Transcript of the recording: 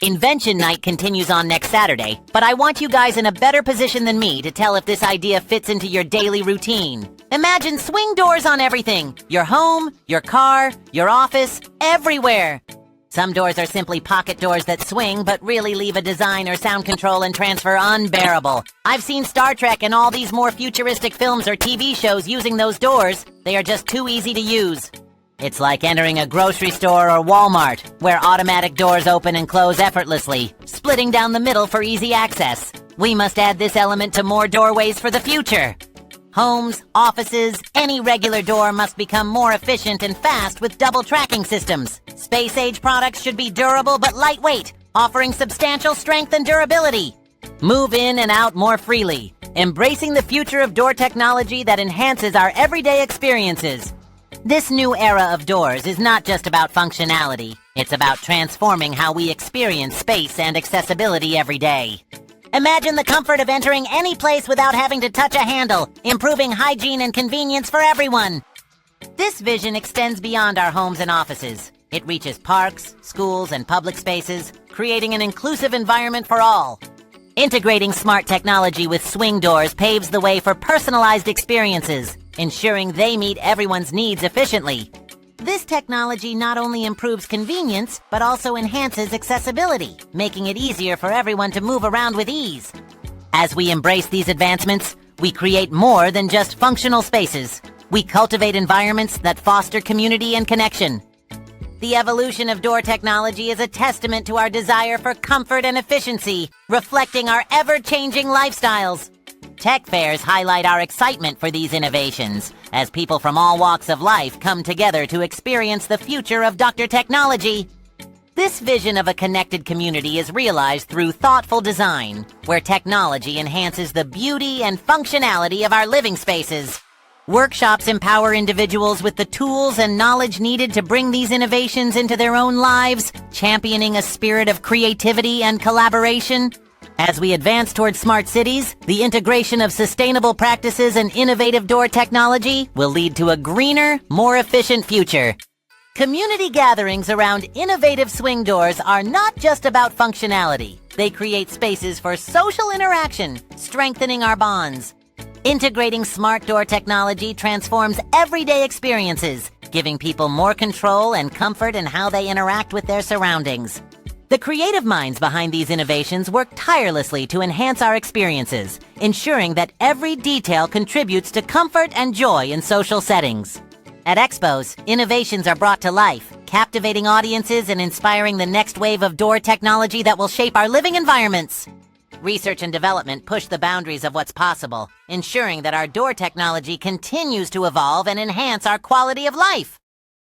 Invention Night continues on next Saturday, but I want you guys in a better position than me to tell if this idea fits into your daily routine. Imagine swing doors on everything. Your home, your car, your office, everywhere. Some doors are simply pocket doors that swing, but really leave a design or sound control and transfer unbearable. I've seen Star Trek and all these more futuristic films or TV shows using those doors. They are just too easy to use. It's like entering a grocery store or Walmart, where automatic doors open and close effortlessly, splitting down the middle for easy access. We must add this element to more doorways for the future. Homes, offices, any regular door must become more efficient and fast with double tracking systems. Space-age products should be durable but lightweight, offering substantial strength and durability. Move in and out more freely, embracing the future of door technology that enhances our everyday experiences. This new era of doors is not just about functionality. It's about transforming how we experience space and accessibility every day. Imagine the comfort of entering any place without having to touch a handle, improving hygiene and convenience for everyone. This vision extends beyond our homes and offices. It reaches parks, schools, and public spaces, creating an inclusive environment for all. Integrating smart technology with swing doors paves the way for personalized experiences, ensuring they meet everyone's needs efficiently. This technology not only improves convenience, but also enhances accessibility, making it easier for everyone to move around with ease. As we embrace these advancements, we create more than just functional spaces. We cultivate environments that foster community and connection. The evolution of door technology is a testament to our desire for comfort and efficiency, reflecting our ever-changing lifestyles. Tech fairs highlight our excitement for these innovations, as people from all walks of life come together to experience the future of Dr. Technology. This vision of a connected community is realized through thoughtful design, where technology enhances the beauty and functionality of our living spaces. Workshops empower individuals with the tools and knowledge needed to bring these innovations into their own lives, championing a spirit of creativity and collaboration. As we advance towards smart cities, the integration of sustainable practices and innovative door technology will lead to a greener, more efficient future. Community gatherings around innovative swing doors are not just about functionality. They create spaces for social interaction, strengthening our bonds. Integrating smart door technology transforms everyday experiences, giving people more control and comfort in how they interact with their surroundings. The creative minds behind these innovations work tirelessly to enhance our experiences, ensuring that every detail contributes to comfort and joy in social settings. At expos, innovations are brought to life, captivating audiences and inspiring the next wave of door technology that will shape our living environments. Research and development push the boundaries of what's possible, ensuring that our door technology continues to evolve and enhance our quality of life.